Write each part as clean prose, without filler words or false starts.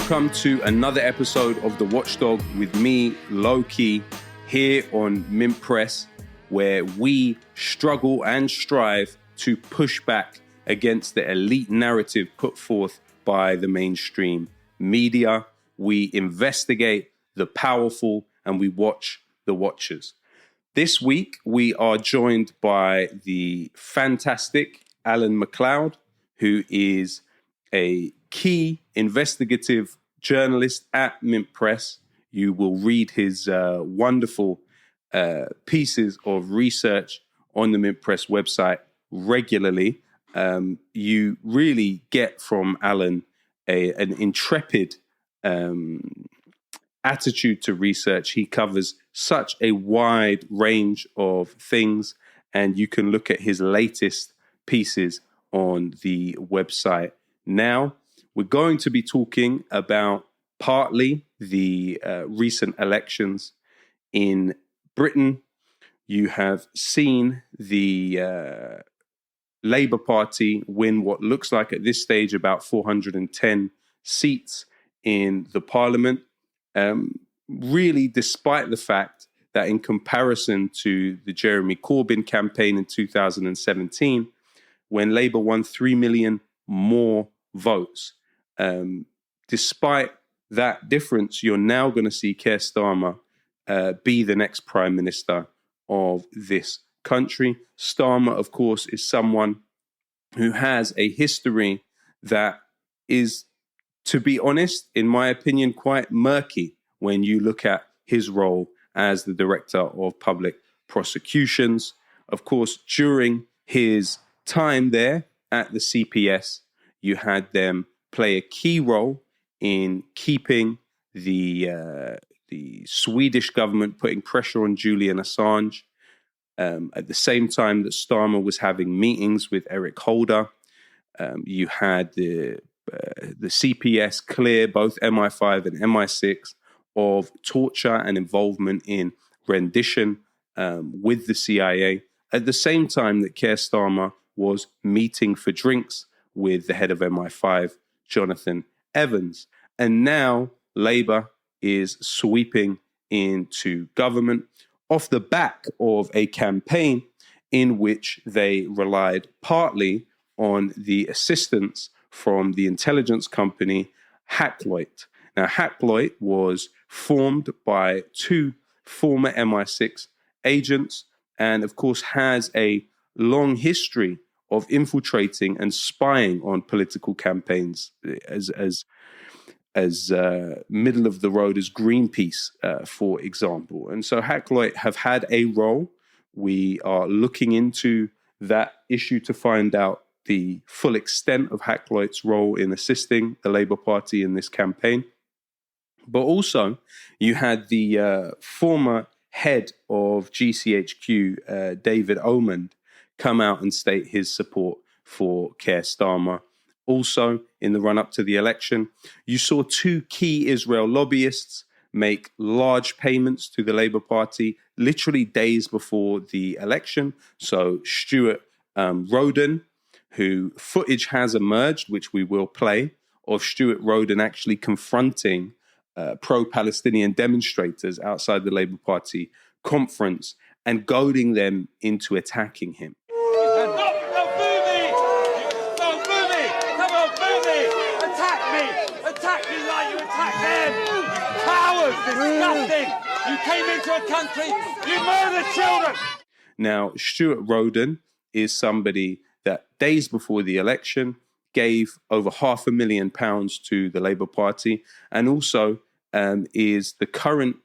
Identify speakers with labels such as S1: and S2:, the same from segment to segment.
S1: welcome to another episode of The Watchdog with me, Low-Key, here on Mint Press, where we struggle and strive to push back against the elite narrative put forth by the mainstream media. We investigate the powerful and we watch the watchers. This week, we are joined by the fantastic Alan MacLeod, who is a key investigative journalist at Mint Press. You will read his wonderful pieces of research on the Mint Press website regularly. You really get from Alan an intrepid attitude to research. He covers such a wide range of things, and you can look at his latest pieces on the website now. We're going to be talking about partly the recent elections in Britain. You have seen the Labour Party win what looks like at this stage about 410 seats in the Parliament. Really, despite the fact that in comparison to the Jeremy Corbyn campaign in 2017, when Labour won 3 million more votes, despite that difference, you're now going to see Keir Starmer be the next Prime Minister of this country. Starmer, of course, is someone who has a history that is, to be honest, in my opinion, quite murky when you look at his role as the Director of Public Prosecutions. Of course, during his time there at the CPS, you had them play a key role in keeping the Swedish government putting pressure on Julian Assange. At the same time that Starmer was having meetings with Eric Holder, you had the CPS clear both MI5 and MI6 of torture and involvement in rendition with the CIA. At the same time that Keir Starmer was meeting for drinks with the head of MI5, Jonathan Evans. And now Labour is sweeping into government off the back of a campaign in which they relied partly on the assistance from the intelligence company MacLeod. Now, MacLeod was formed by two former MI6 agents and, of course, has a long history of infiltrating and spying on political campaigns as middle of the road as Greenpeace, for example. And so MacLeod have had a role. We are looking into that issue to find out the full extent of MacLeod's role in assisting the Labour Party in this campaign. But also, you had the former head of GCHQ, David Omand, come out and state his support for Keir Starmer. Also, in the run-up to the election, you saw two key Israel lobbyists make large payments to the Labour Party literally days before the election. So Stuart Roden, who footage has emerged, which we will play, of Stuart Roden actually confronting pro-Palestinian demonstrators outside the Labour Party conference and goading them into attacking him.
S2: Attack me like you attack them! Cowards! Disgusting! You came into a country, you murdered children!
S1: Now, Stuart Roden is somebody that days before the election gave over £500,000 to the Labour Party and also is the current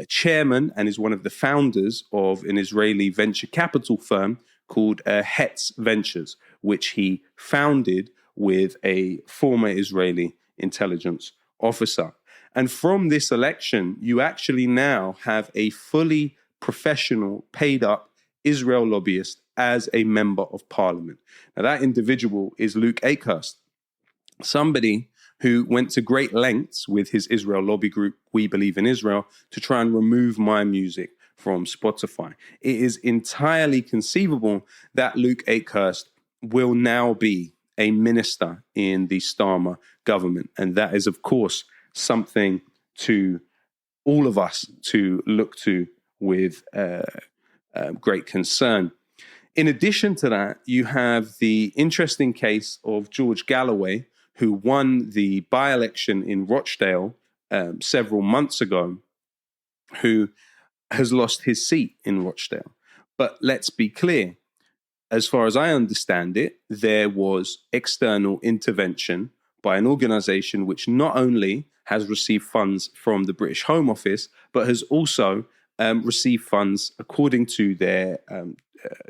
S1: chairman and is one of the founders of an Israeli venture capital firm called Hetz Ventures, which he founded with a former Israeli intelligence officer. And from this election, you actually now have a fully professional, paid-up Israel lobbyist as a member of parliament. Now, that individual is Luke Akehurst, somebody who went to great lengths with his Israel lobby group, We Believe in Israel, to try and remove my music from Spotify. It is entirely conceivable that Luke Akehurst will now be a minister in the Starmer government. And that is, of course, something to all of us to look to with great concern. In addition to that, you have the interesting case of George Galloway, who won the by-election in Rochdale several months ago, who has lost his seat in Rochdale. But let's be clear, as far as I understand it, there was external intervention by an organisation which not only has received funds from the British Home Office, but has also received funds, according to their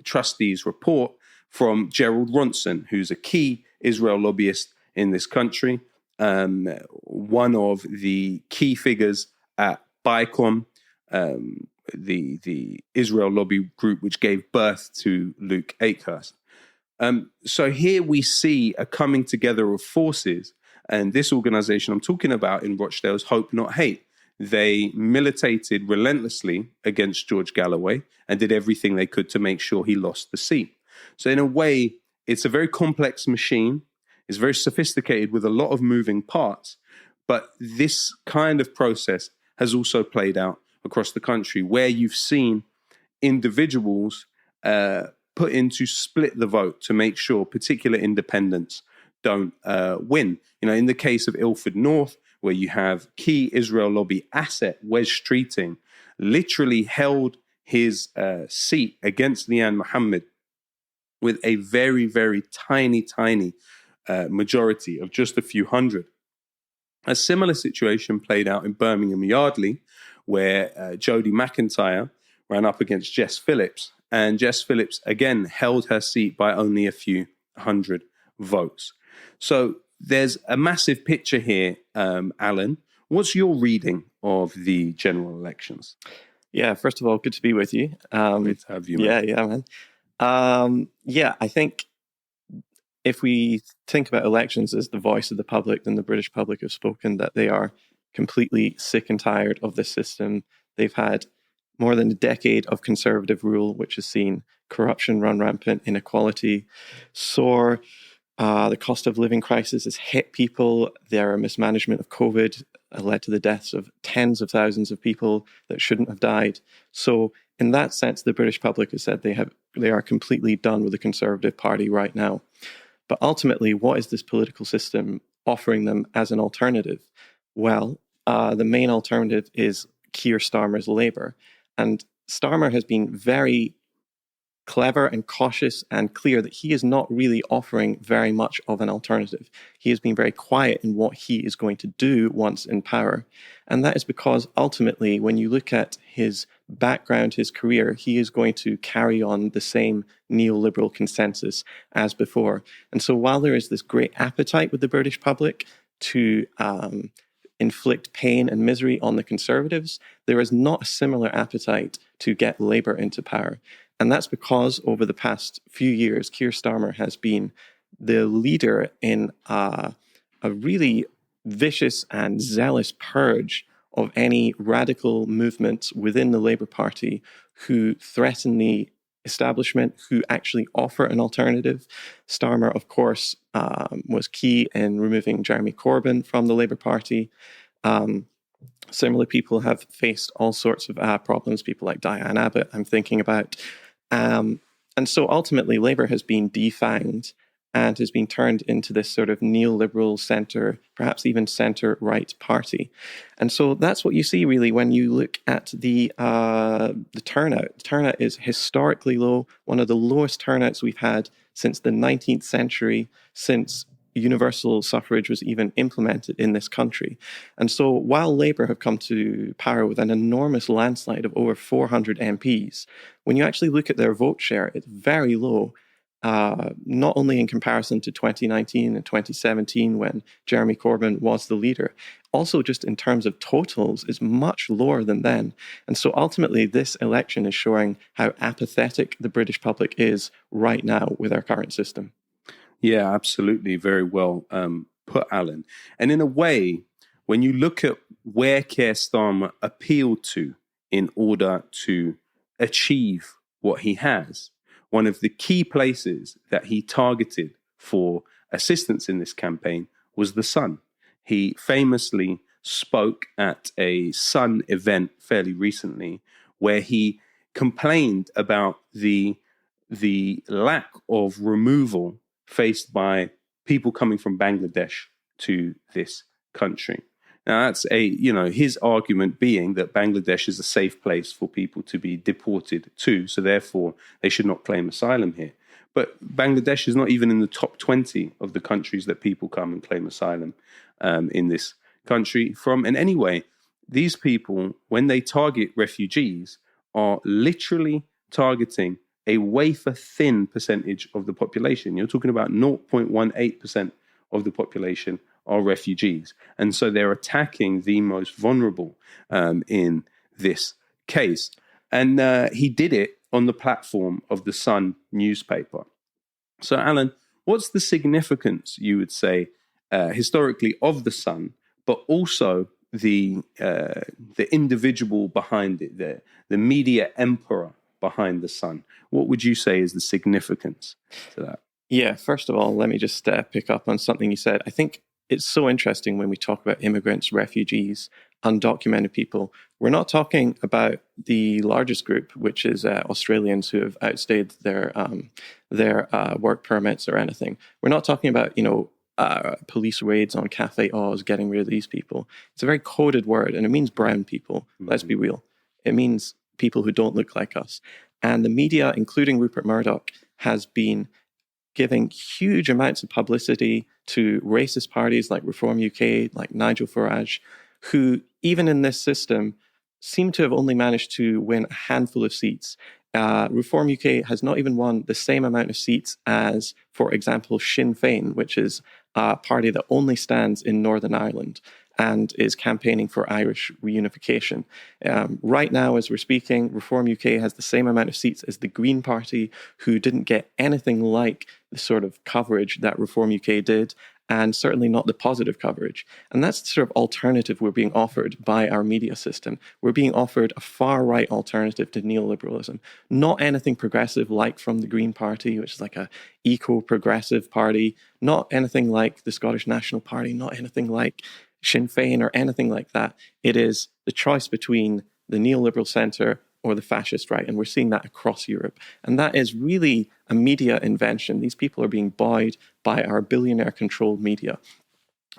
S1: trustees' report, from Gerald Ronson, who's a key Israel lobbyist in this country, one of the key figures at BICOM, the Israel lobby group which gave birth to Luke Akehurst. So here we see a coming together of forces, and this organization I'm talking about in Rochdale is Hope Not Hate. They militated relentlessly against George Galloway and did everything they could to make sure he lost the seat. So in a way, it's a very complex machine. It's very sophisticated with a lot of moving parts. But this kind of process has also played out across the country, where you've seen individuals put in to split the vote to make sure particular independents don't win. You know, in the case of Ilford North, where you have key Israel lobby asset, Wes Streeting, literally held his seat against Liane Mohammed with a very, very tiny majority of just a few hundred. A similar situation played out in Birmingham Yardley, where Jodie McIntyre ran up against Jess Phillips, and Jess Phillips again held her seat by only a few hundred votes. So there's a massive picture here, Alan. What's your reading of the general elections?
S3: Yeah, first of all, good to be with you.
S1: Great to have you, man.
S3: Yeah, man. I think if we think about elections as the voice of the public, then the British public have spoken that they are completely sick and tired of this system. They've had more than a decade of conservative rule, which has seen corruption run rampant, inequality soar. The cost of living crisis has hit people. Their mismanagement of COVID led to the deaths of tens of thousands of people that shouldn't have died. So in that sense, the British public has said they are completely done with the Conservative Party right now. But ultimately, what is this political system offering them as an alternative? Well, the main alternative is Keir Starmer's Labour. And Starmer has been very clever and cautious and clear that he is not really offering very much of an alternative. He has been very quiet in what he is going to do once in power. And that is because ultimately, when you look at his background, his career, he is going to carry on the same neoliberal consensus as before. And so while there is this great appetite with the British public to inflict pain and misery on the Conservatives, there is not a similar appetite to get Labour into power. And that's because over the past few years, Keir Starmer has been the leader in a really vicious and zealous purge of any radical movements within the Labour Party who threaten the establishment, who actually offer an alternative. Starmer, of course, was key in removing Jeremy Corbyn from the Labour Party. Similar people have faced all sorts of problems, people like Diane Abbott, I'm thinking about. And so ultimately, Labour has been defanged and has been turned into this sort of neoliberal centre, perhaps even centre-right party. And so that's what you see really when you look at the turnout. The turnout is historically low, one of the lowest turnouts we've had since the 19th century, since universal suffrage was even implemented in this country. And so while Labour have come to power with an enormous landslide of over 400 MPs, when you actually look at their vote share, it's very low, not only in comparison to 2019 and 2017 when Jeremy Corbyn was the leader, also just in terms of totals is much lower than then. And so ultimately this election is showing how apathetic the British public is right now with our current system.
S1: Yeah, absolutely. Very well put, Alan. And in a way, when you look at where Keir Starmer appealed to in order to achieve what he has, one of the key places that he targeted for assistance in this campaign was the Sun. He famously spoke at a Sun event fairly recently where he complained about the lack of removal faced by people coming from Bangladesh to this country. Now, that's his argument being that Bangladesh is a safe place for people to be deported to, so therefore they should not claim asylum here. But Bangladesh is not even in the top 20 of the countries that people come and claim asylum in this country from. And anyway, these people, when they target refugees, are literally targeting a wafer-thin percentage of the population. You're talking about 0.18% of the population are refugees. And so they're attacking the most vulnerable in this case. And he did it on the platform of the Sun newspaper. So, Alan, what's the significance, you would say, historically of the Sun, but also the individual behind it, the media emperor behind the Sun? What would you say is the significance to that?
S3: Yeah, first of all, let me just pick up on something you said. I think it's so interesting when we talk about immigrants, refugees, undocumented people. We're not talking about the largest group, which is Australians who have outstayed their work permits or anything. We're not talking about, police raids on Cafe Oz, getting rid of these people. It's a very coded word, and it means brown people. Mm-hmm. Let's be real. It means people who don't look like us. And the media, including Rupert Murdoch, has been giving huge amounts of publicity to racist parties like Reform U.K, like Nigel Farage, who, even in this system, seem to have only managed to win a handful of seats. Reform U.K has not even won the same amount of seats as, for example, Sinn Féin, which is a party that only stands in Northern Ireland and is campaigning for Irish reunification. Right now, as we're speaking, Reform UK has the same amount of seats as the Green Party, who didn't get anything like the sort of coverage that Reform UK did, and certainly not the positive coverage. And that's the sort of alternative we're being offered by our media system. We're being offered a far-right alternative to neoliberalism, not anything progressive like from the Green Party, which is like a eco-progressive party, not anything like the Scottish National Party, not anything like Sinn Féin or anything like that. It is the choice between the neoliberal centre or the fascist right, and we're seeing that across Europe. And that is really a media invention. These people are being buoyed by our billionaire-controlled media.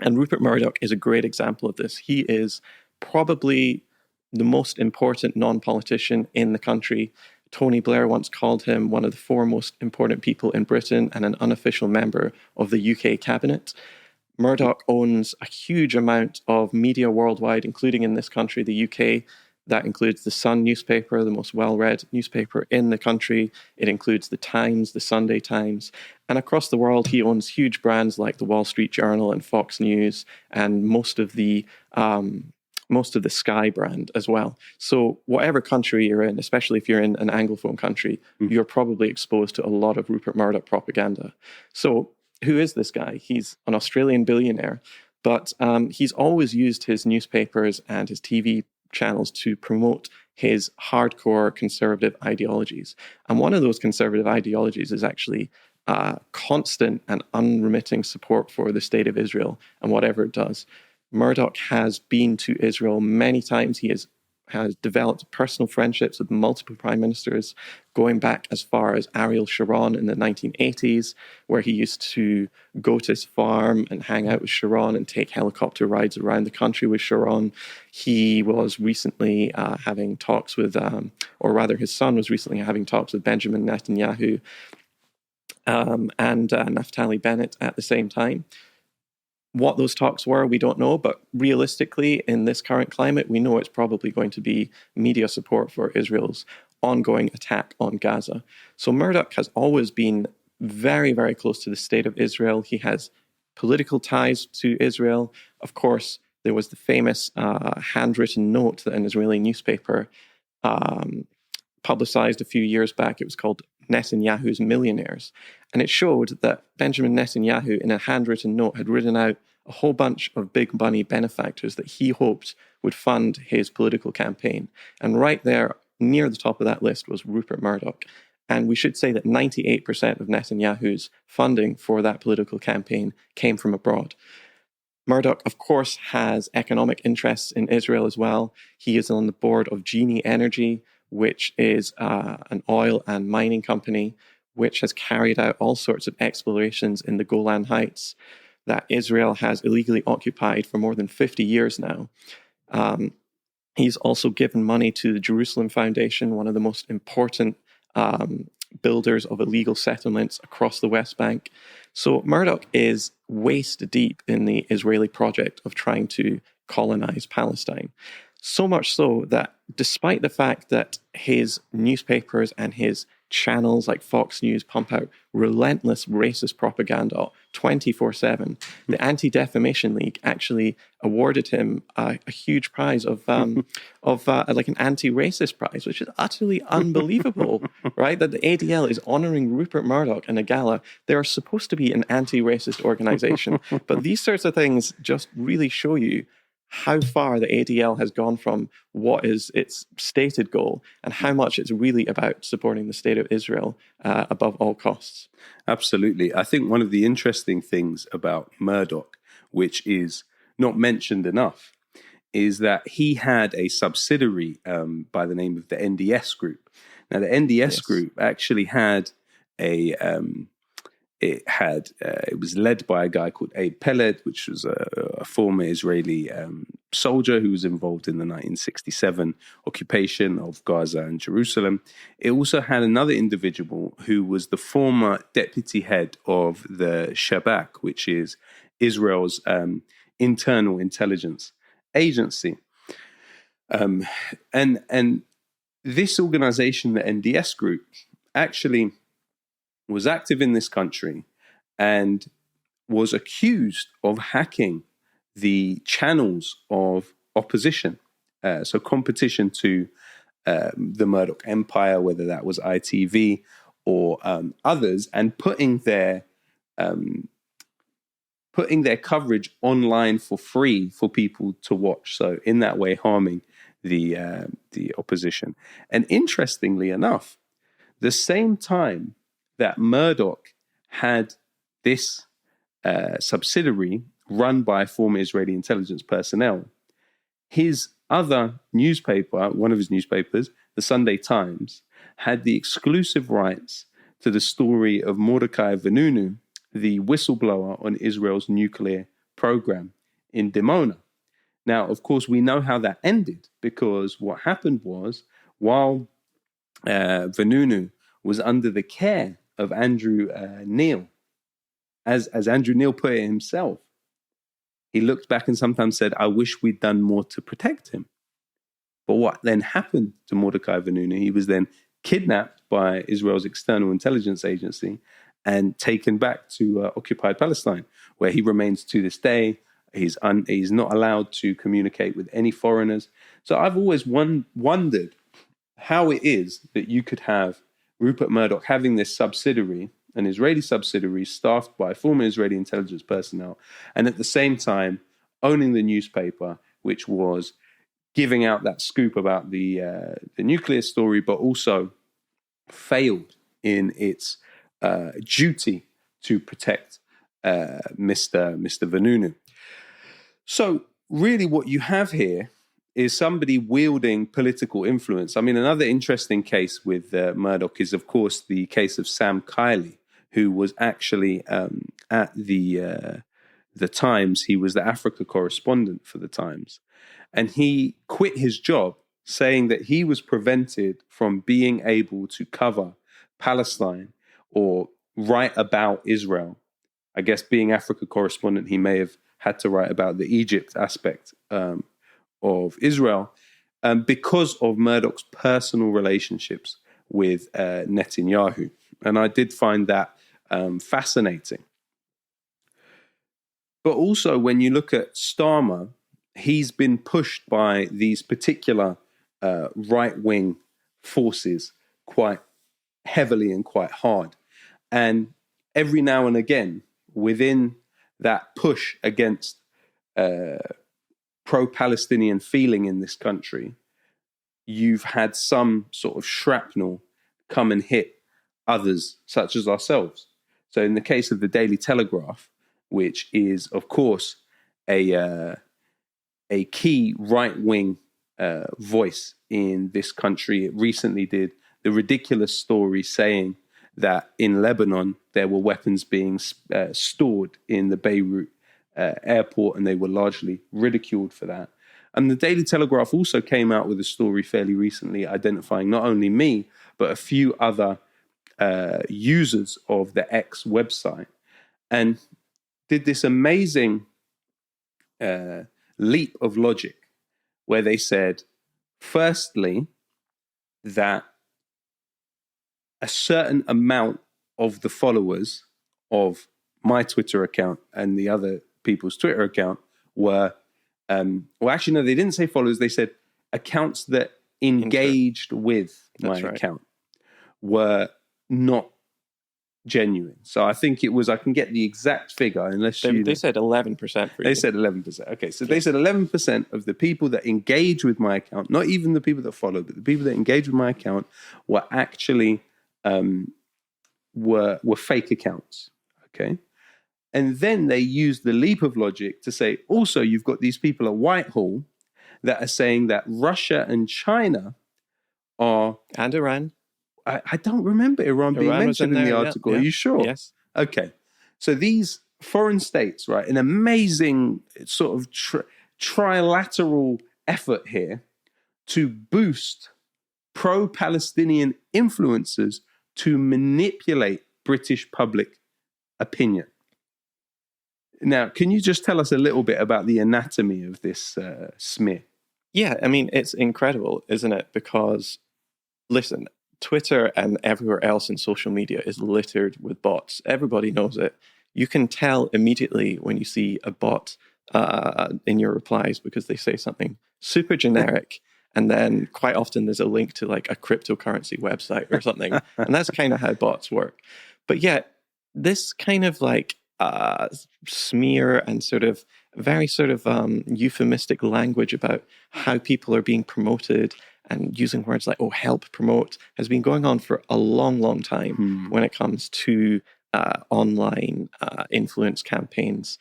S3: And Rupert Murdoch is a great example of this. He is probably the most important non-politician in the country. Tony Blair once called him one of the four most important people in Britain and an unofficial member of the UK cabinet. Murdoch owns a huge amount of media worldwide, including in this country, the UK. That includes the Sun newspaper, the most well-read newspaper in the country. It includes the Times, the Sunday Times. And across the world, he owns huge brands like the Wall Street Journal and Fox News and most of the Sky brand as well. So whatever country you're in, especially if you're in an Anglophone country, you're probably exposed to a lot of Rupert Murdoch propaganda. So who is this guy? He's an Australian billionaire, but he's always used his newspapers and his TV channels to promote his hardcore conservative ideologies. And one of those conservative ideologies is actually constant and unremitting support for the state of Israel and whatever it does. Murdoch has been to Israel many times. He has developed personal friendships with multiple prime ministers, going back as far as Ariel Sharon in the 1980s, where he used to go to his farm and hang out with Sharon and take helicopter rides around the country with Sharon. He was recently having talks with, or rather his son was recently having talks with Benjamin Netanyahu and Naftali Bennett at the same time. What those talks were, we don't know, but realistically, in this current climate, we know it's probably going to be media support for Israel's ongoing attack on Gaza. So Murdoch has always been very, very close to the state of Israel. He has political ties to Israel. Of course, there was the famous handwritten note that an Israeli newspaper publicized a few years back. It was called Netanyahu's Millionaires. And it showed that Benjamin Netanyahu, in a handwritten note, had written out a whole bunch of big money benefactors that he hoped would fund his political campaign. And right there, near the top of that list, was Rupert Murdoch. And we should say that 98% of Netanyahu's funding for that political campaign came from abroad. Murdoch, of course, has economic interests in Israel as well. He is on the board of Genie Energy, which is an oil and mining company which has carried out all sorts of explorations in the Golan Heights that Israel has illegally occupied for more than 50 years now. He's also given money to the Jerusalem Foundation, one of the most important builders of illegal settlements across the West Bank. So Murdoch is waist deep in the Israeli project of trying to colonize Palestine. So much so that despite the fact that his newspapers and his channels like Fox News pump out relentless racist propaganda 24/7, the Anti-Defamation League actually awarded him a huge prize of like an anti-racist prize, which is utterly unbelievable, right? That the ADL is honoring Rupert Murdoch in a gala. They are supposed to be an anti-racist organization, but these sorts of things just really show you how far the ADL has gone from what is its stated goal and how much it's really about supporting the state of Israel above all costs.
S1: Absolutely. I think one of the interesting things about Murdoch, which is not mentioned enough, is that he had a subsidiary by the name of the NDS Group. Now, the NDS Group actually had it was led by a guy called Abe Peled, which was a former Israeli soldier who was involved in the 1967 occupation of Gaza and Jerusalem. It also had another individual who was the former deputy head of the Shabak, which is Israel's internal intelligence agency. And this organization, the NDS Group, actually was active in this country and was accused of hacking the channels of opposition, so competition to the Murdoch empire, whether that was ITV or others, and putting their coverage online for free for people to watch. So in that way, harming the opposition. And interestingly enough, the same time that Murdoch had this subsidiary run by former Israeli intelligence personnel, his other newspaper, one of his newspapers, the Sunday Times, had the exclusive rights to the story of Mordecai Vanunu, the whistleblower on Israel's nuclear program in Dimona. Now, of course, we know how that ended, because what happened was, while Vanunu was under the care of Andrew Neil, as Andrew Neil put it himself, he looked back and sometimes said, I wish we'd done more to protect him. But what then happened to Mordecai Vanunu? He was then kidnapped by Israel's external intelligence agency and taken back to occupied Palestine, where he remains to this day. He's not allowed to communicate with any foreigners. So I've always wondered how it is that you could have Rupert Murdoch having this subsidiary, an Israeli subsidiary staffed by former Israeli intelligence personnel, and at the same time owning the newspaper, which was giving out that scoop about the nuclear story, but also failed in its duty to protect Mr. Vanunu. So really what you have here is somebody wielding political influence. I mean, another interesting case with Murdoch is, of course, the case of Sam Kiley, who was actually at the Times. He was the Africa correspondent for the Times. And he quit his job, saying that he was prevented from being able to cover Palestine or write about Israel. I guess being Africa correspondent, he may have had to write about the Egypt aspect of Israel because of Murdoch's personal relationships with Netanyahu. And I did find that fascinating. But also when you look at Starmer, he's been pushed by these particular right-wing forces quite heavily and quite hard. And every now and again, within that push against pro-Palestinian feeling in this country, you've had some sort of shrapnel come and hit others, such as ourselves. So in the case of the Daily Telegraph, which is, of course, a key right-wing voice in this country. It recently did the ridiculous story saying that in Lebanon there were weapons being stored in the Beirut airport, and they were largely ridiculed for that. And the Daily Telegraph also came out with a story fairly recently identifying not only me, but a few other users of the X website, and did this amazing leap of logic where they said, firstly, that a certain amount of the followers of my Twitter account and the other people's Twitter account were, well, actually, no, they didn't say followers. They said accounts that engaged with my account were not genuine. So I think it was, I can get the exact figure unless
S3: they said 11% for you.
S1: They said 11%. Okay, so they said 11% of the people that engage with my account, not even the people that follow, but the people that engage with my account were actually were fake accounts. Okay. And then they used the leap of logic to say, also, you've got these people at Whitehall that are saying that Russia and China are...
S3: And Iran.
S1: I don't remember Iran being mentioned in the article.
S3: Yeah.
S1: Are you sure?
S3: Yes.
S1: Okay. So these foreign states, right, an amazing sort of trilateral effort here to boost pro-Palestinian influencers to manipulate British public opinion. Now, can you just tell us a little bit about the anatomy of this smear?
S3: Yeah, I mean, it's incredible, isn't it? Because, listen, Twitter and everywhere else in social media is littered with bots. Everybody knows it. You can tell immediately when you see a bot in your replies because they say something super generic, and then quite often there's a link to like a cryptocurrency website or something. And that's kind of how bots work. But yet, this kind of like smear and sort of very sort of euphemistic language about how people are being promoted and using words like, oh, help promote, has been going on for a long, long time when it comes to online influence campaigns.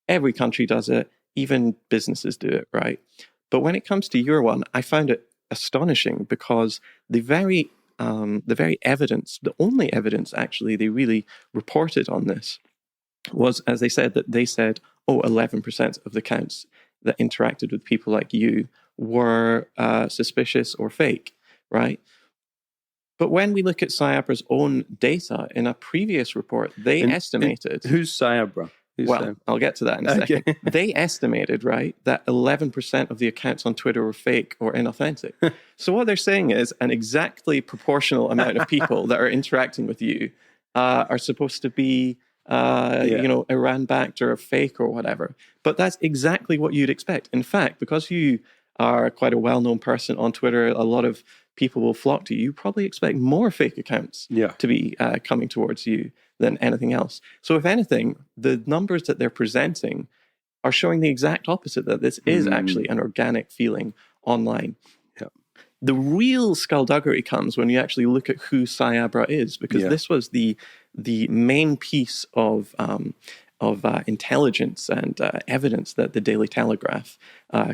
S3: Every country does it. Even businesses do it, right? But when it comes to your one, I found it astonishing because the very evidence, the only evidence actually they really reported on this was, as they said, that they said, 11% of the accounts that interacted with people like you were suspicious or fake, right? But when we look at Sciabra's own data in a previous report, they estimated...
S1: Who's Sciabra?
S3: I'll get to that in a second. They estimated, right, that 11% of the accounts on Twitter were fake or inauthentic. So what they're saying is an exactly proportional amount of people that are interacting with you are supposed to be, Iran-backed or fake or whatever. But that's exactly what you'd expect. In fact, because you are quite a well-known person on Twitter, a lot of people will flock to you. You probably expect more fake accounts to be coming towards you than anything else. So if anything, the numbers that they're presenting are showing the exact opposite, that this is actually an organic feeling online. Yeah. The real skullduggery comes when you actually look at who Sciabra is, because this was the main piece of intelligence and evidence that the Daily Telegraph,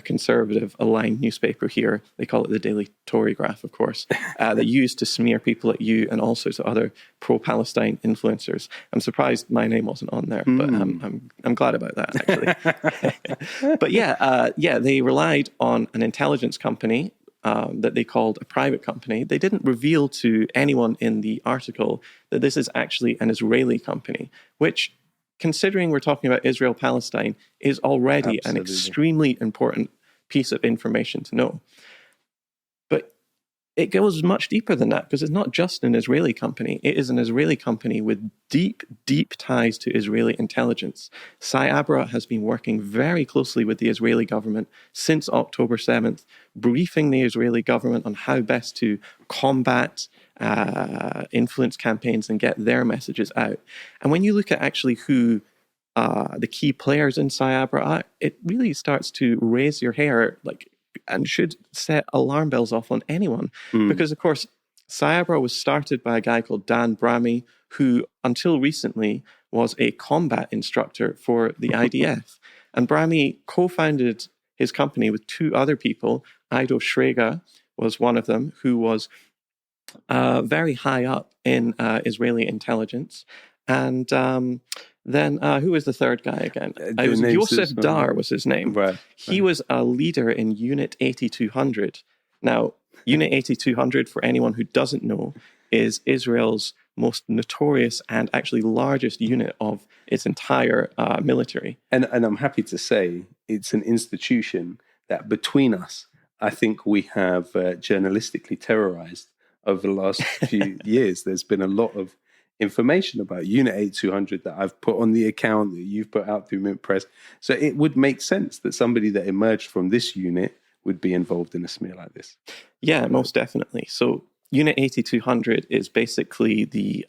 S3: conservative aligned newspaper here, they call it the Daily Torygraph, of course, that used to smear people at you and all sorts of other pro-Palestine influencers. I'm surprised my name wasn't on there, but I'm glad about that, actually. But they relied on an intelligence company that they called a private company. They didn't reveal to anyone in the article that this is actually an Israeli company, which, considering we're talking about Israel-Palestine, is already an extremely important piece of information to know. But it goes much deeper than that, because it's not just an Israeli company. It is an Israeli company with deep, deep ties to Israeli intelligence. Sciabra has been working very closely with the Israeli government since October 7th, briefing the Israeli government on how best to combat influence campaigns and get their messages out. And when you look at actually who the key players in Sciabra are, it really starts to raise your hair, and should set alarm bells off on anyone. Because, of course, Sciabra was started by a guy called Dan Bramy, who until recently was a combat instructor for the IDF. And Brahmi co-founded his company with two other people. Ido Shrega was one of them, who was very high up in Israeli intelligence. And then who was the third guy again? It was Yosef Dar was his name.
S1: Right.
S3: He was a leader in Unit 8200. Now, Unit 8200, for anyone who doesn't know, is Israel's most notorious and actually largest unit of its entire military.
S1: And I'm happy to say it's an institution that between us, I think we have journalistically terrorized over the last few years. There's been a lot of information about Unit 8200 that I've put on the account that you've put out through Mint Press. So it would make sense that somebody that emerged from this unit would be involved in a smear like this.
S3: Yeah, most definitely. So Unit 8200 is basically the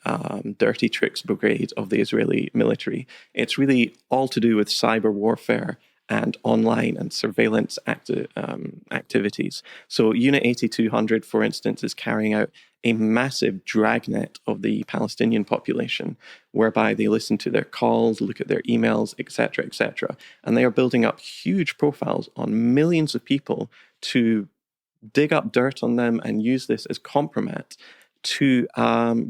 S3: dirty tricks brigade of the Israeli military. It's really all to do with cyber warfare and online and surveillance activities. So Unit 8200, for instance, is carrying out a massive dragnet of the Palestinian population, whereby they listen to their calls, look at their emails, etc., etc. And they are building up huge profiles on millions of people to dig up dirt on them and use this as compromat to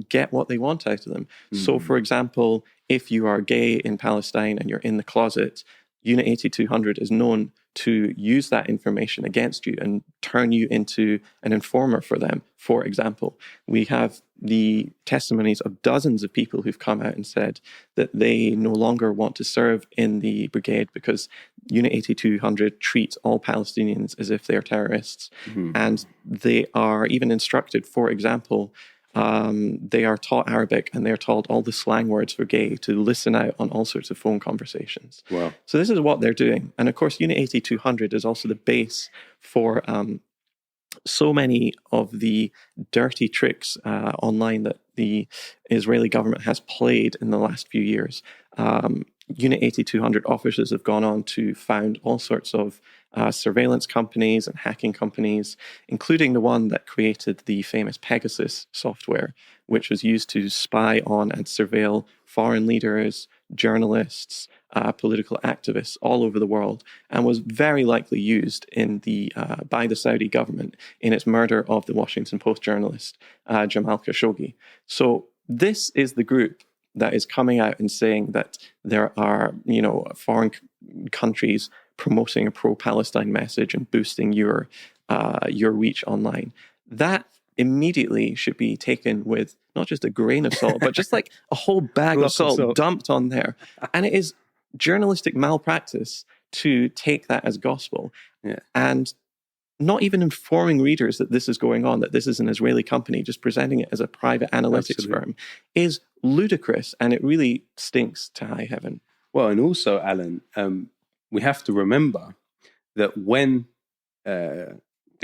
S3: get what they want out of them. So, for example, if you are gay in Palestine and you're in the closet, Unit 8200 is known to use that information against you and turn you into an informer for them. For example, we have the testimonies of dozens of people who've come out and said that they no longer want to serve in the brigade because Unit 8200 treats all Palestinians as if they're terrorists. And they are even instructed, for example, they are taught Arabic and they're taught all the slang words for gay to listen out on all sorts of phone conversations.
S1: Wow.
S3: So this is what they're doing. And of course, Unit 8200 is also the base for so many of the dirty tricks online that the Israeli government has played in the last few years. Unit 8200 officers have gone on to found all sorts of surveillance companies and hacking companies, including the one that created the famous Pegasus software, which was used to spy on and surveil foreign leaders, journalists, political activists all over the world, and was very likely used in by the Saudi government in its murder of the Washington Post journalist Jamal Khashoggi. So this is the group that is coming out and saying that there are, foreign countries promoting a pro-Palestine message and boosting your reach online. That immediately should be taken with not just a grain of salt, but just like a whole bag of salt dumped on there. And it is journalistic malpractice to take that as gospel.
S1: Yeah.
S3: And not even informing readers that this is going on, that this is an Israeli company, just presenting it as a private analytics firm, is ludicrous, and it really stinks to high heaven.
S1: Well, and also, Alan, we have to remember that when the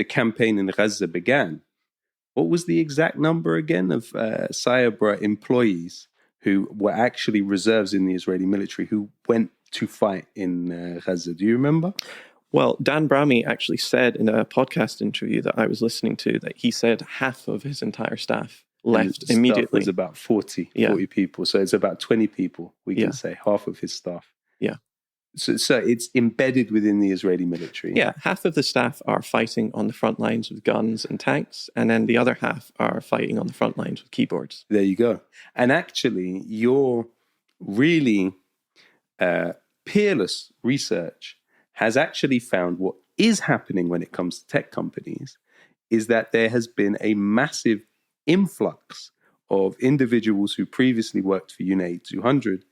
S1: campaign in Gaza began, what was the exact number again of Cyber employees who were actually reserves in the Israeli military who went to fight in Gaza? Do you remember?
S3: Well, Dan Brahmi actually said in a podcast interview that I was listening to that he said half of his entire staff left immediately.
S1: Staff was about 40 people. So it's about 20 people, we can say, half of his staff.
S3: Yeah.
S1: So it's embedded within the Israeli military.
S3: Yeah, half of the staff are fighting on the front lines with guns and tanks, and then the other half are fighting on the front lines with keyboards.
S1: There you go. And actually, your really peerless research has actually found what is happening when it comes to tech companies is that there has been a massive influx of individuals who previously worked for Unit 200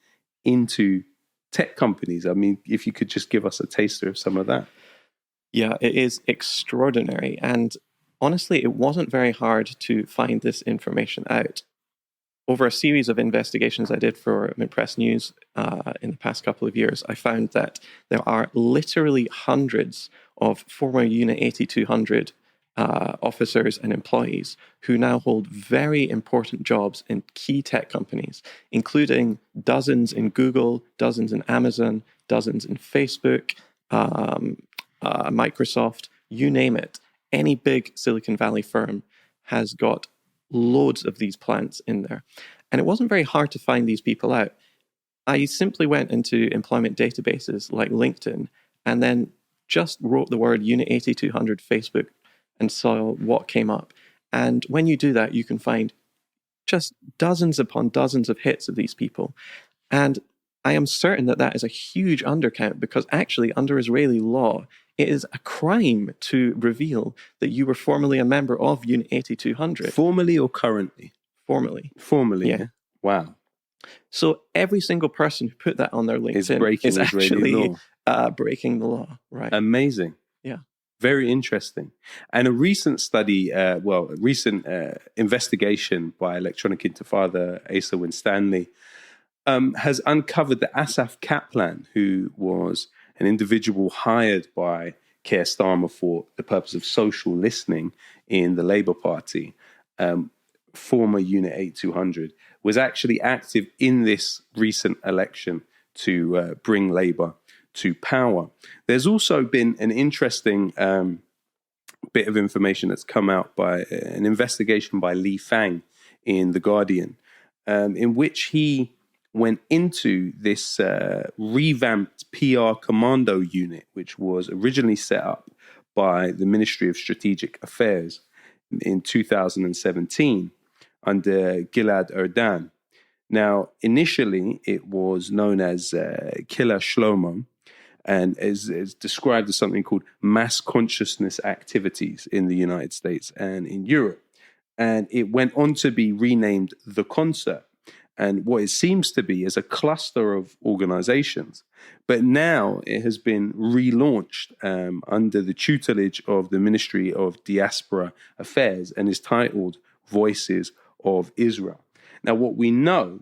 S1: into tech companies. I mean, if you could just give us a taster of some of that.
S3: Yeah, it is extraordinary. And honestly, it wasn't very hard to find this information out. Over a series of investigations I did for Mint Press News in the past couple of years, I found that there are literally hundreds of former Unit 8200 officers and employees who now hold very important jobs in key tech companies, including dozens in Google, dozens in Amazon, dozens in Facebook, Microsoft, you name it. Any big Silicon Valley firm has got loads of these plants in there. And it wasn't very hard to find these people out. I simply went into employment databases like LinkedIn and then just wrote the word Unit 8200 Facebook and saw what came up. And when you do that, you can find just dozens upon dozens of hits of these people. And I am certain that that is a huge undercount, because actually under Israeli law, it is a crime to reveal that you were formerly a member of Unit 8200.
S1: Formerly or currently?
S3: Formerly.
S1: Formerly,
S3: Yeah.
S1: yeah. Wow.
S3: So every single person who put that on their LinkedIn is actually breaking the law, right?
S1: Amazing.
S3: Yeah.
S1: Very interesting. And a recent study, investigation by Electronic Intifada, Asa Winstanley, has uncovered that Asaf Kaplan, who was an individual hired by Keir Starmer for the purpose of social listening in the Labour Party, former Unit 8200, was actually active in this recent election to bring Labour to power. There's also been an interesting bit of information that's come out by an investigation by Li Fang in The Guardian, in which he went into this revamped PR commando unit, which was originally set up by the Ministry of Strategic Affairs in 2017 under Gilad Erdan. Now, initially, it was known as Killer Shlomo, and is described as something called mass consciousness activities in the United States and in Europe. And it went on to be renamed The Concert, and what it seems to be is a cluster of organizations. But now it has been relaunched under the tutelage of the Ministry of Diaspora Affairs and is titled Voices of Israel. Now, what we know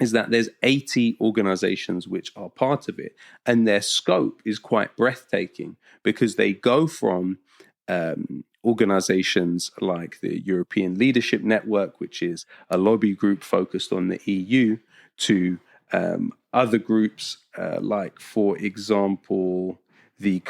S1: is that there's 80 organizations which are part of it, and their scope is quite breathtaking, because they go from organizations like the European Leadership Network, which is a lobby group focused on the EU, to other groups like, for example, the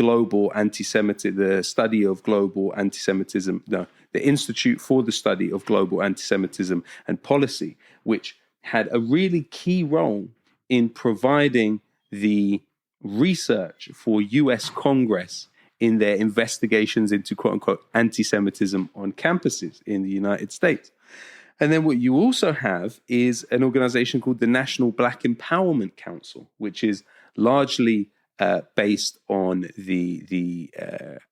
S1: Study of Global Anti-Semitism, the Institute for the Study of Global Anti-Semitism and Policy, which had a really key role in providing the research for US Congress in their investigations into quote-unquote anti-Semitism on campuses in the United States. And then what you also have is an organization called the National Black Empowerment Council, which is largely based on the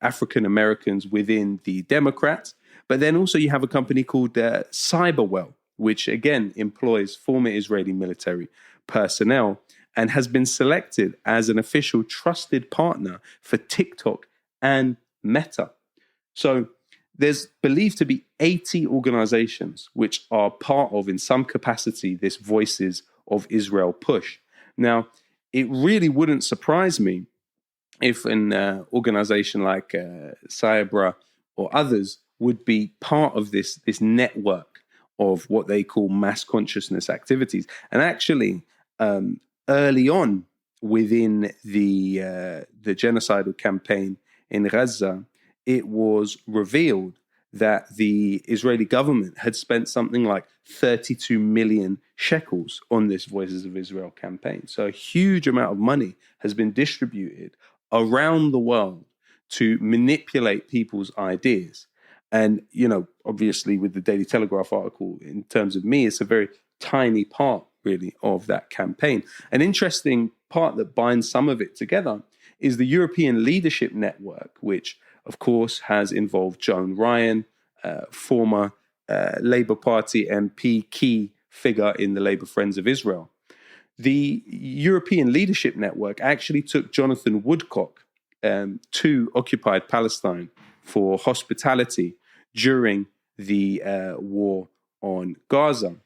S1: African Americans within the Democrats. But then also you have a company called Cyberwell, which again employs former Israeli military personnel and has been selected as an official trusted partner for TikTok and Meta. So there's believed to be 80 organizations which are part of, in some capacity, this Voices of Israel push. Now, it really wouldn't surprise me if an organization like Cyber or others would be part of this network of what they call mass consciousness activities. And actually, early on within the genocidal campaign in Gaza, it was revealed that the Israeli government had spent something like 32 million shekels on this Voices of Israel campaign. So a huge amount of money has been distributed around the world to manipulate people's ideas. And, obviously with the Daily Telegraph article, in terms of me, it's a very tiny part, really, of that campaign. An interesting part that binds some of it together is the European Leadership Network, which, of course, has involved Joan Ryan, former Labour Party MP, key figure in the Labour Friends of Israel. The European Leadership Network actually took Jonathan Woodcock to occupied Palestine for hospitality during the war on Gaza.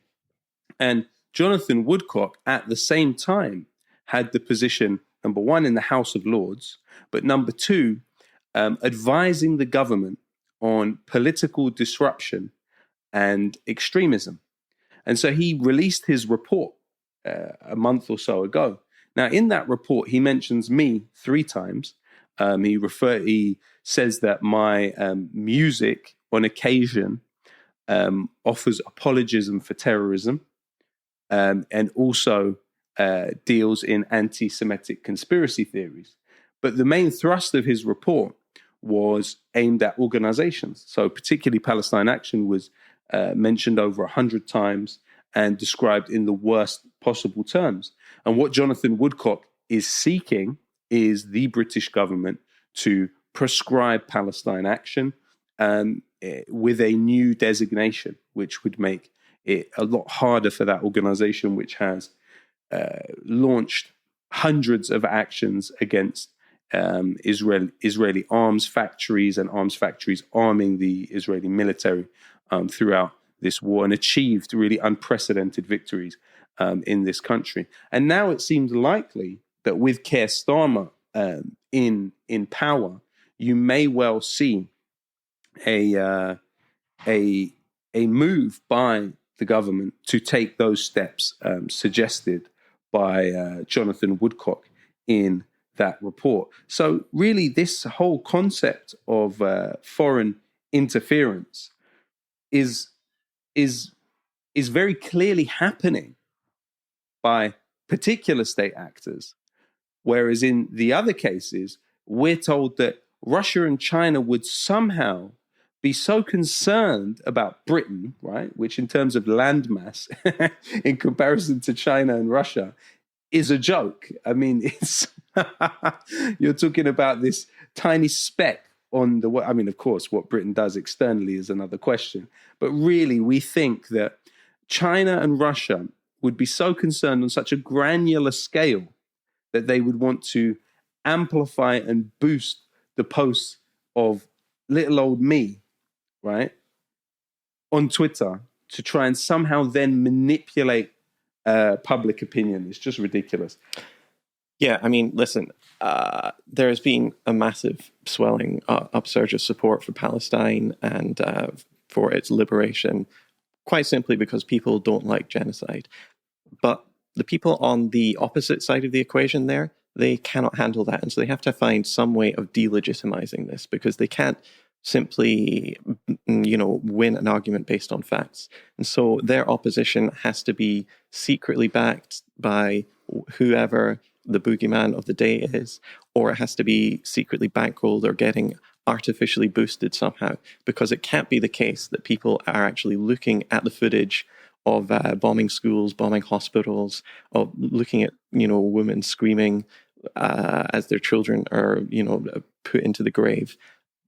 S1: And Jonathan Woodcock, at the same time, had the position, number one, in the House of Lords, but number two, advising the government on political disruption and extremism. And so he released his report a month or so ago. Now, in that report, he mentions me 3 times. He says that my music, on occasion, offers apologism for terrorism, and also deals in anti-Semitic conspiracy theories. But the main thrust of his report was aimed at organizations. So particularly Palestine Action was mentioned over 100 times and described in the worst possible terms. And what Jonathan Woodcock is seeking is the British government to prescribe Palestine Action with a new designation, which would make it a lot harder for that organization, which has launched hundreds of actions against Israeli arms factories and arms factories arming the Israeli military throughout this war, and achieved really unprecedented victories in this country. And now it seems likely that with Keir Starmer in power, you may well see a move by the government to take those steps suggested by Jonathan Woodcock in that report. So really, this whole concept of foreign interference is very clearly happening by particular state actors, whereas in the other cases, we're told that Russia and China would somehow be so concerned about Britain, right, which in terms of landmass, in comparison to China and Russia, is a joke. I mean, it's you're talking about this tiny speck on the. I mean, of course, what Britain does externally is another question. But really, we think that China and Russia would be so concerned on such a granular scale that they would want to amplify and boost the posts of little old me, right, on Twitter to try and somehow then manipulate public opinion. It's just ridiculous.
S3: Yeah, I mean, listen, there has been a massive swelling upsurge of support for Palestine and for its liberation, quite simply because people don't like genocide. But the people on the opposite side of the equation there, they cannot handle that. And so they have to find some way of delegitimizing this, because they can't simply, win an argument based on facts. And so their opposition has to be secretly backed by whoever the boogeyman of the day is, or it has to be secretly bankrolled or getting artificially boosted somehow, because it can't be the case that people are actually looking at the footage of bombing schools, bombing hospitals, of looking at, women screaming as their children are, put into the grave.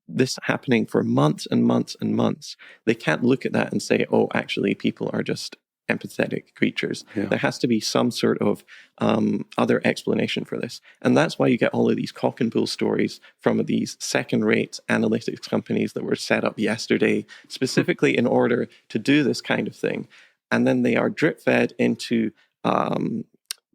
S3: This happening for months and months and months. They can't look at that and say, oh, actually, people are just empathetic creatures. Yeah. There has to be some sort of other explanation for this. And that's why you get all of these cock and bull stories from these second-rate analytics companies that were set up yesterday, specifically in order to do this kind of thing. And then they are drip-fed into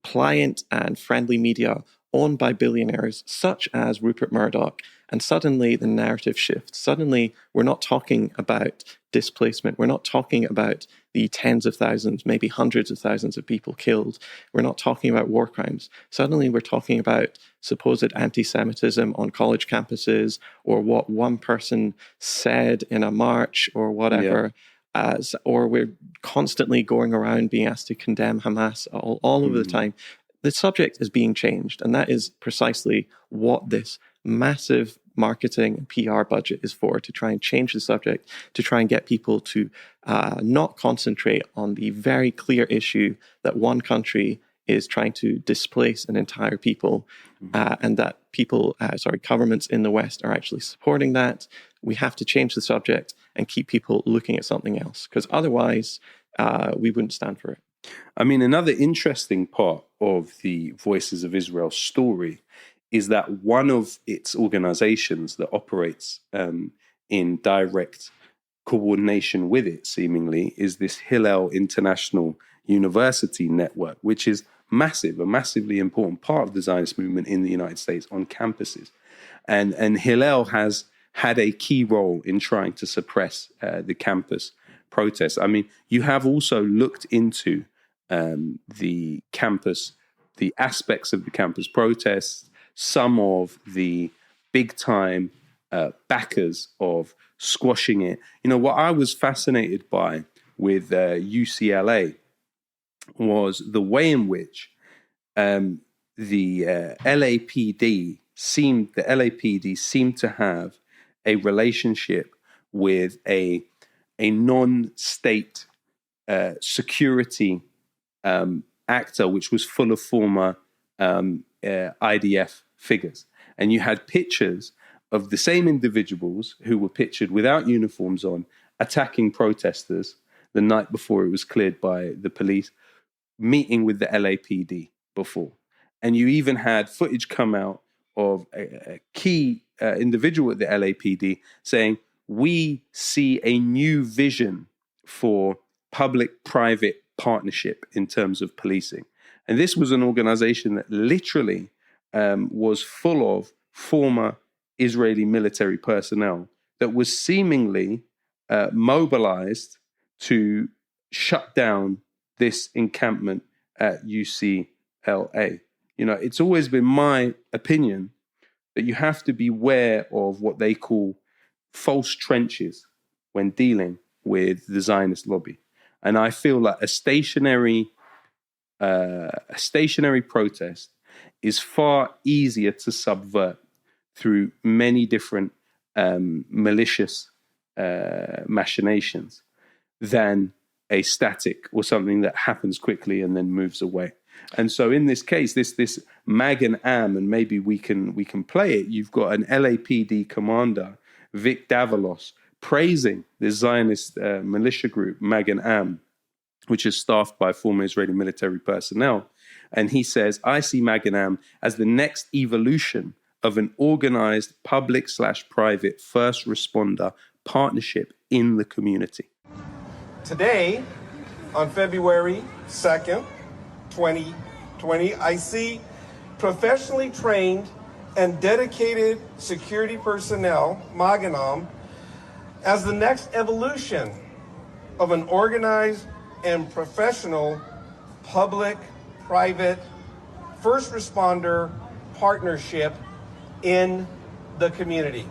S3: pliant and friendly media owned by billionaires such as Rupert Murdoch, and suddenly the narrative shifts. Suddenly we're not talking about displacement. We're not talking about the tens of thousands, maybe hundreds of thousands of people killed. We're not talking about war crimes. Suddenly we're talking about supposed anti-Semitism on college campuses, or what one person said in a march or whatever. Yeah. Or we're constantly going around being asked to condemn Hamas all over the time. The subject is being changed, and that is precisely what this massive marketing and PR budget is for, to try and change the subject, to try and get people to not concentrate on the very clear issue that one country is trying to displace an entire people, and that governments in the West are actually supporting that. We have to change the subject and keep people looking at something else, because otherwise we wouldn't stand for it.
S1: I mean, another interesting part of the Voices of Israel story is that one of its organizations that operates in direct coordination with it, seemingly, is this Hillel International University Network, which is massive, a massively important part of the Zionist movement in the United States on campuses. And Hillel has had a key role in trying to suppress the campus protests. I mean, you have also looked into the campus, the aspects of the campus protests, some of the big-time backers of squashing it. What I was fascinated by with UCLA was the way in which the LAPD seemed to have a relationship with a non-state security actor, which was full of former IDF figures. And you had pictures of the same individuals who were pictured without uniforms on, attacking protesters the night before it was cleared by the police, meeting with the LAPD before. And you even had footage come out of a key individual at the LAPD saying, we see a new vision for public-private partnership in terms of policing. And this was an organization that literally was full of former Israeli military personnel that was seemingly mobilized to shut down this encampment at UCLA. You know, it's always been my opinion that you have to beware of what they call false trenches when dealing with the Zionist lobby. And I feel like a stationary protest is far easier to subvert through many different malicious machinations than a static or something that happens quickly and then moves away. And so in this case, this Mag and Am, and maybe we can play it. You've got an LAPD commander, Vic Davalos, praising the Zionist militia group Mag and Am, which is staffed by former Israeli military personnel. And he says, I see Mag and Am as the next evolution of an organized public/private first responder partnership in the community.
S4: Today, on February 2nd, 2020, I see professionally trained and dedicated security personnel, Maganam, as the next evolution of an organized and professional public-private first responder partnership in the community.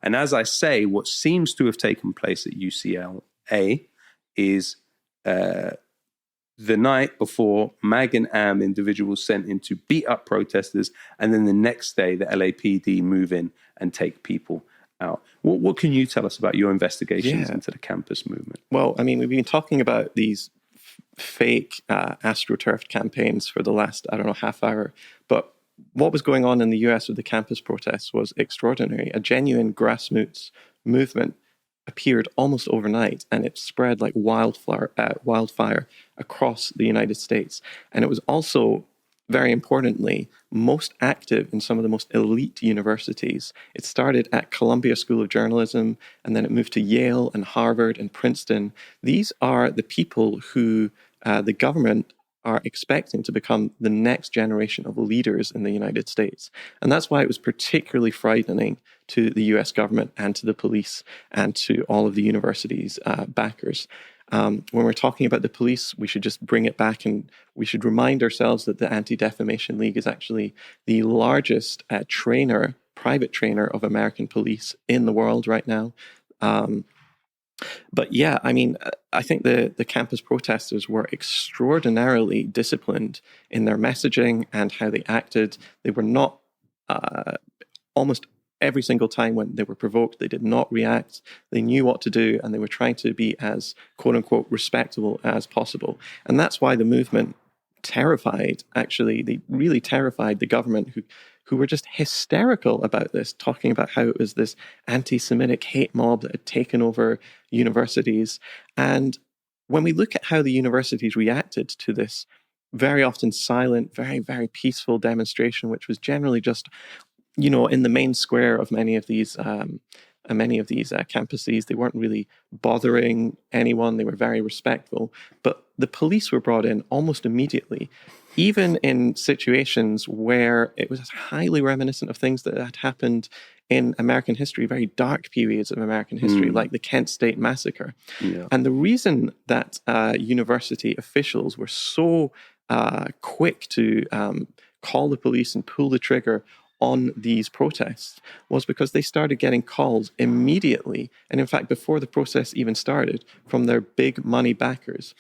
S1: And as I say, what seems to have taken place at UCLA is the night before, Mag and Am individuals sent in to beat up protesters, and then the next day the LAPD move in and take people out. What can you tell us about your investigations into the campus movement?
S3: Well, I mean, we've been talking about these fake AstroTurf campaigns for the last, half hour, but what was going on in the US with the campus protests was extraordinary. A genuine grassroots movement appeared almost overnight, and it spread like wildfire across the United States. And it was also, very importantly, most active in some of the most elite universities. It started at Columbia School of Journalism, and then it moved to Yale and Harvard and Princeton. These are the people who the government are expecting to become the next generation of leaders in the United States. And that's why it was particularly frightening to the US government and to the police and to all of the universities' backers. When we're talking about the police, we should just bring it back, and we should remind ourselves that the Anti-Defamation League is actually the largest private trainer of American police in the world right now. But yeah, I mean, I think the campus protesters were extraordinarily disciplined in their messaging and how they acted. They were not, almost every single time when they were provoked, they did not react. They knew what to do, and they were trying to be as, quote unquote, respectable as possible. And that's why the movement they really terrified the government, who were just hysterical about this, talking about how it was this anti-Semitic hate mob that had taken over universities. And when we look at how the universities reacted to this very often silent, very, very peaceful demonstration, which was generally just, in the main square of many of these campuses, they weren't really bothering anyone. They were very respectful. But the police were brought in almost immediately, even in situations where it was highly reminiscent of things that had happened in American history, very dark periods of American history, like the Kent State Massacre. Yeah. And the reason that university officials were so quick to call the police and pull the trigger on these protests was because they started getting calls immediately, and in fact before the process even started, from their big money backers.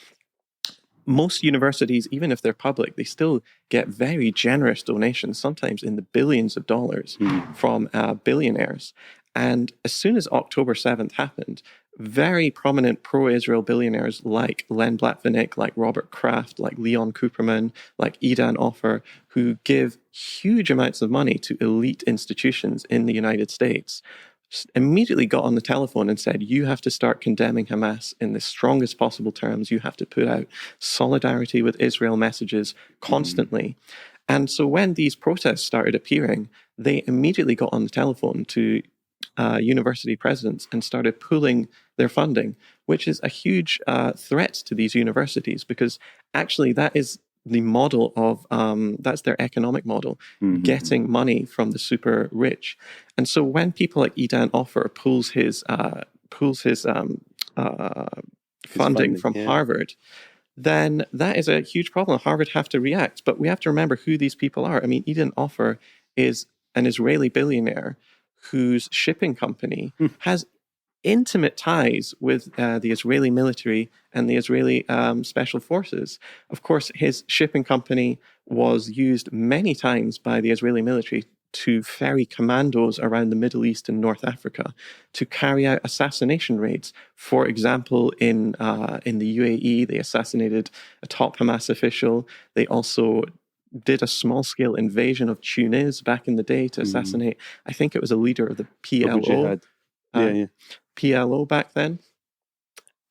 S3: most universities, even if they're public, they still get very generous donations, sometimes in the billions of dollars from billionaires. And as soon as October 7th happened, very prominent pro-Israel billionaires like Len Blavatnik, like Robert Kraft, like Leon Cooperman, like Edan Ofer, who give huge amounts of money to elite institutions in the United States, immediately got on the telephone and said, you have to start condemning Hamas in the strongest possible terms. You have to put out solidarity with Israel messages constantly. And so when these protests started appearing, they immediately got on the telephone to university presidents and started pulling their funding, which is a huge threat to these universities, because actually that is the model of, that's their economic model, getting money from the super rich. And so when people like Edan Ofer pulls his funding from Harvard, then that is a huge problem. Harvard have to react. But we have to remember who these people are. I mean, Edan Ofer is an Israeli billionaire whose shipping company has intimate ties with the Israeli military and the Israeli special forces. Of course, his shipping company was used many times by the Israeli military to ferry commandos around the Middle East and North Africa to carry out assassination raids. For example, in the UAE, they assassinated a top Hamas official. They also did a small-scale invasion of Tunis back in the day to assassinate, I think it was a leader of the PLO. PLO back then.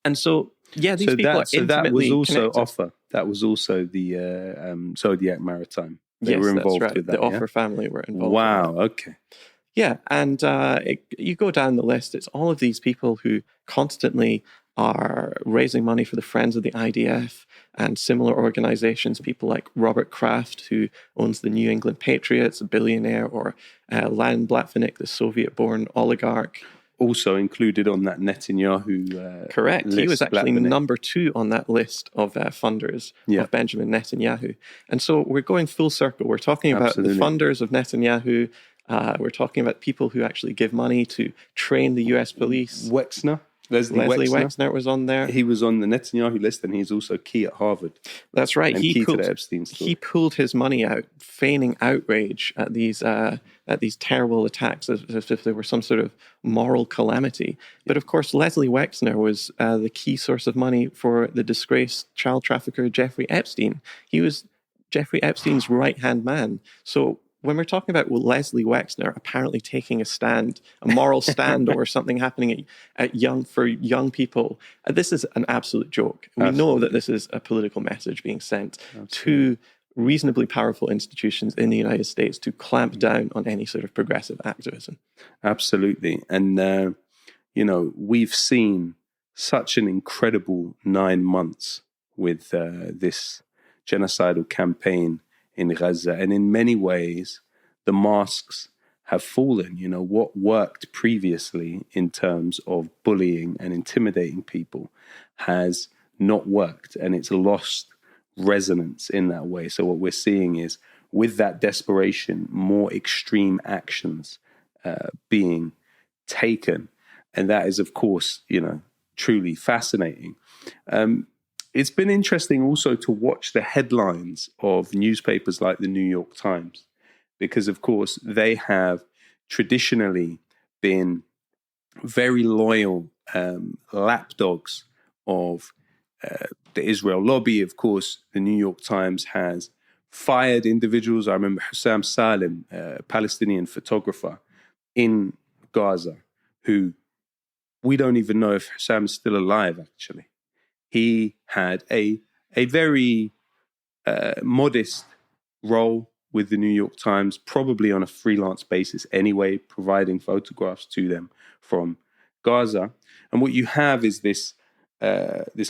S3: And so, yeah, these people are intimately
S1: that was also
S3: connected.
S1: Offer. That was also the Zodiac Maritime. They were involved with that.
S3: The Offer family were involved.
S1: Wow, okay.
S3: Yeah, and you go down the list, it's all of these people who constantly are raising money for the Friends of the IDF and similar organizations, people like Robert Kraft, who owns the New England Patriots, a billionaire, or Len Blavatnik, the Soviet-born oligarch.
S1: Also included on that Netanyahu
S3: Correct.
S1: list,
S3: He was actually
S1: Blavatnik.
S3: number 2 on that list of funders of Benjamin Netanyahu. And so we're going full circle. We're talking about the funders of Netanyahu. We're talking about people who actually give money to train the US police. Leslie Wexner was on there.
S1: He was on the Netanyahu list, and he's also key at Harvard.
S3: That's right.
S1: And key to the Epstein story.
S3: He pulled his money out, feigning outrage at these terrible attacks, as if they were some sort of moral calamity. But of course, Leslie Wexner was the key source of money for the disgraced child trafficker Jeffrey Epstein. He was Jeffrey Epstein's right-hand man. So when we're talking about Leslie Wexner apparently taking a stand, a moral stand over something happening for young people, this is an absolute joke. We know that this is a political message being sent to reasonably powerful institutions in the United States to clamp down on any sort of progressive activism.
S1: Absolutely. And, we've seen such an incredible 9 months with this genocidal campaign in Gaza. And in many ways, the masks have fallen. What worked previously in terms of bullying and intimidating people has not worked, and it's lost resonance in that way. So what we're seeing is, with that desperation, more extreme actions being taken. And that is, of course, truly fascinating. It's been interesting also to watch the headlines of newspapers like the New York Times, because, of course, they have traditionally been very loyal lapdogs of the Israel lobby. Of course, the New York Times has fired individuals. I remember Hussam Salem, a Palestinian photographer in Gaza, who we don't even know if Hussam is still alive, actually. He had a very modest role with the New York Times, probably on a freelance basis anyway, providing photographs to them from Gaza. And what you have is this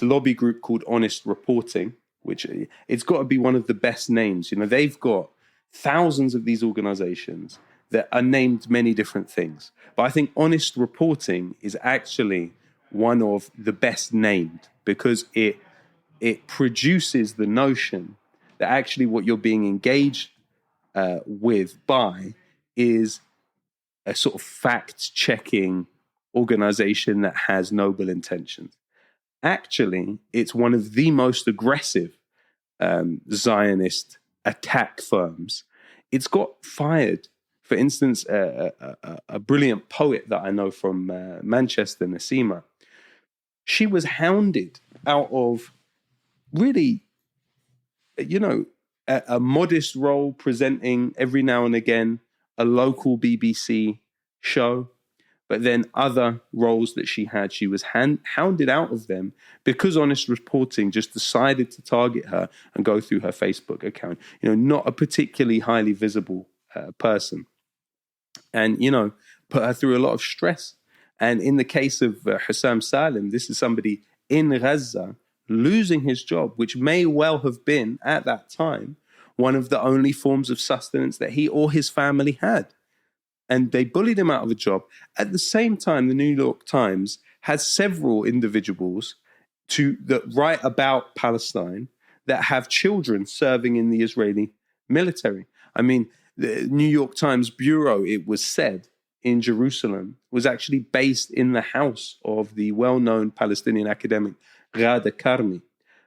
S1: lobby group called Honest Reporting, which it's got to be one of the best names. They've got thousands of these organizations that are named many different things. But I think Honest Reporting is actually one of the best named, because it produces the notion that actually what you're being engaged with by is a sort of fact-checking organization that has noble intentions. Actually, it's one of the most aggressive Zionist attack firms. It's got fired. For instance, a brilliant poet that I know from Manchester, Nasima, she was hounded out of really, a modest role presenting every now and again a local BBC show. But then other roles that she had, she was hounded out of them because Honest Reporting just decided to target her and go through her Facebook account. Not a particularly highly visible person. And, put her through a lot of stress. And in the case of Hussam Salim, this is somebody in Gaza losing his job, which may well have been, at that time, one of the only forms of sustenance that he or his family had. And they bullied him out of a job. At the same time, the New York Times has several individuals that write about Palestine that have children serving in the Israeli military. I mean, the New York Times bureau, it was said, in Jerusalem, was actually based in the house of the well-known Palestinian academic Ghada Karmi.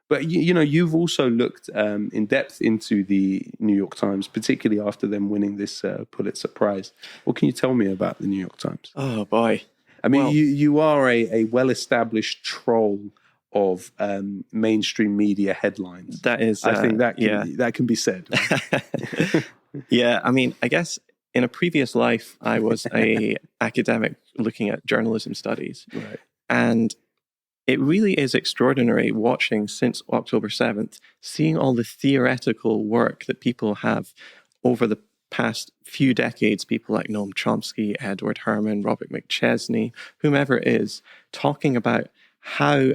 S1: But, you've also looked in depth into the New York Times, particularly after them winning this Pulitzer Prize. What can you tell me about the New York Times?
S3: Oh, boy.
S1: I mean, you are a well-established troll of mainstream media headlines.
S3: That is...
S1: I think that can be said. Right?
S3: Yeah, I mean, I guess in a previous life, I was a academic looking at journalism studies.
S1: Right.
S3: And it really is extraordinary watching since October 7th, seeing all the theoretical work that people have over the past few decades, people like Noam Chomsky, Edward Herman, Robert McChesney, whomever it is, talking about how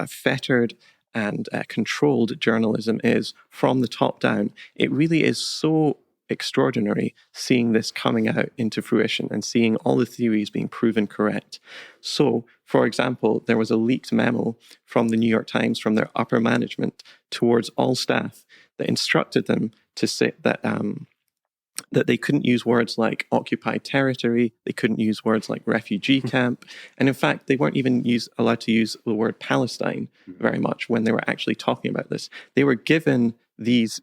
S3: fettered and controlled journalism is from the top down. It really is so extraordinary seeing this coming out into fruition and seeing all the theories being proven correct. So, for example, there was a leaked memo from the New York Times from their upper management towards all staff that instructed them to say that they couldn't use words like occupied territory, they couldn't use words like refugee camp, and in fact, they weren't even allowed to use the word Palestine very much when they were actually talking about this. They were given these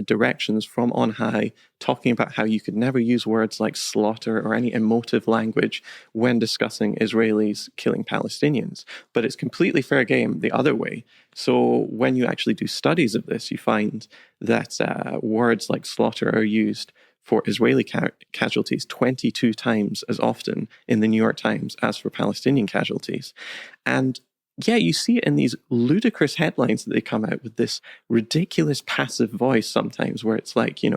S3: directions from on high, talking about how you could never use words like slaughter or any emotive language when discussing Israelis killing Palestinians. But it's completely fair game the other way. So when you actually do studies of this, you find that words like slaughter are used for Israeli casualties 22 times as often in the New York Times as for Palestinian casualties. And yeah, you see it in these ludicrous headlines that they come out with, this ridiculous passive voice sometimes where it's like, 6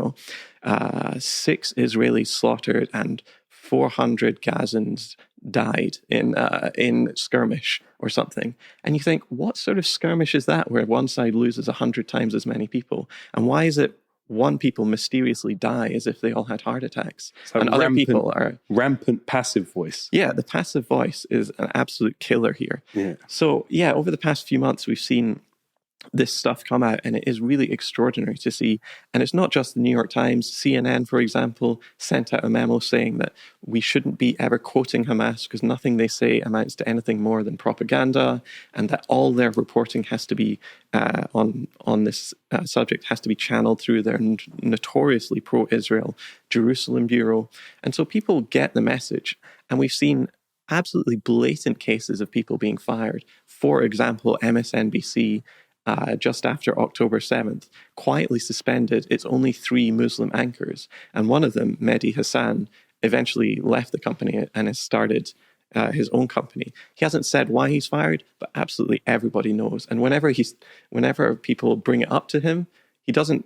S3: Israelis slaughtered and 400 Gazans died in skirmish or something. And you think, what sort of skirmish is that where one side loses 100 times as many people? And why is it one people mysteriously die as if they all had heart attacks?
S1: So
S3: and other people are...
S1: Rampant passive voice.
S3: Yeah, the passive voice is an absolute killer here.
S1: Yeah.
S3: So, yeah, over the past few months, we've seen this stuff come out, and it is really extraordinary to see. And it's not just the New York Times. CNN, for example, sent out a memo saying that we shouldn't be ever quoting Hamas because nothing they say amounts to anything more than propaganda, and that all their reporting has to be on this subject has to be channeled through their notoriously pro-Israel Jerusalem Bureau. And so people get the message, and we've seen absolutely blatant cases of people being fired. For example, MSNBC, just after October 7th, quietly suspended its only 3 Muslim anchors. And one of them, Mehdi Hassan, eventually left the company and has started his own company. He hasn't said why he's fired, but absolutely everybody knows. And whenever people bring it up to him, he doesn't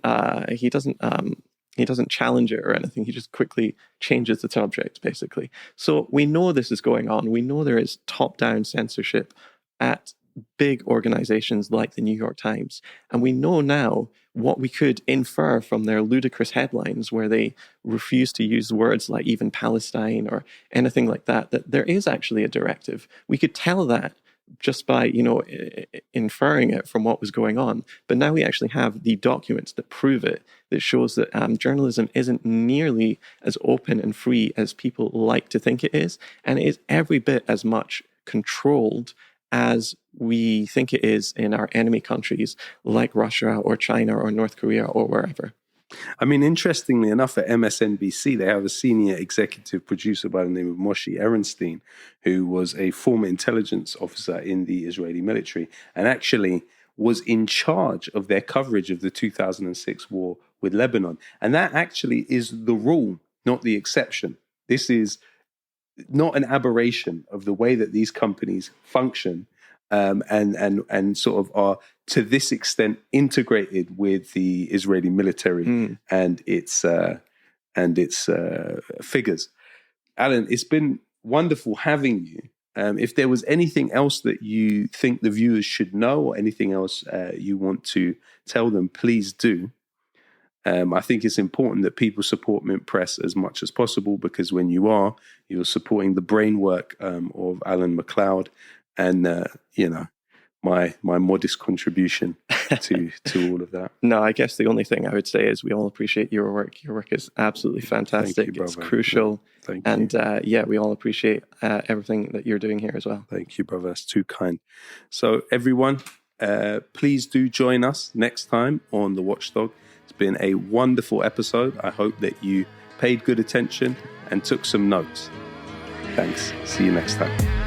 S3: challenge it or anything. He just quickly changes the subject, basically. So we know this is going on. We know there is top-down censorship at big organizations like the New York Times. And we know now what we could infer from their ludicrous headlines where they refuse to use words like even Palestine or anything like that there is actually a directive. We could tell that just by, inferring it from what was going on. But now we actually have the documents that prove it, that shows that journalism isn't nearly as open and free as people like to think it is. And it is every bit as much controlled as we think it is in our enemy countries like Russia or China or North Korea or wherever.
S1: I mean, interestingly enough, at MSNBC, they have a senior executive producer by the name of Moshe Ehrenstein, who was a former intelligence officer in the Israeli military and actually was in charge of their coverage of the 2006 war with Lebanon. And that actually is the rule, not the exception. This is not an aberration of the way that these companies function, and sort of are to this extent integrated with the Israeli military and its figures. Alan, it's been wonderful having you. If there was anything else that you think the viewers should know or anything else you want to tell them, please do. I think it's important that people support Mint Press as much as possible, because when you're supporting the brain work of Alan MacLeod and, my modest contribution to all of that.
S3: No, I guess the only thing I would say is we all appreciate your work. Your work is absolutely fantastic.
S1: Thank you,
S3: it's
S1: brother.
S3: crucial.
S1: Thank
S3: and
S1: you.
S3: We all appreciate everything that you're doing here as well.
S1: Thank you, brother. That's too kind. So everyone, please do join us next time on The Watchdog. It's been a wonderful episode. I hope that you paid good attention and took some notes. Thanks. See you next time.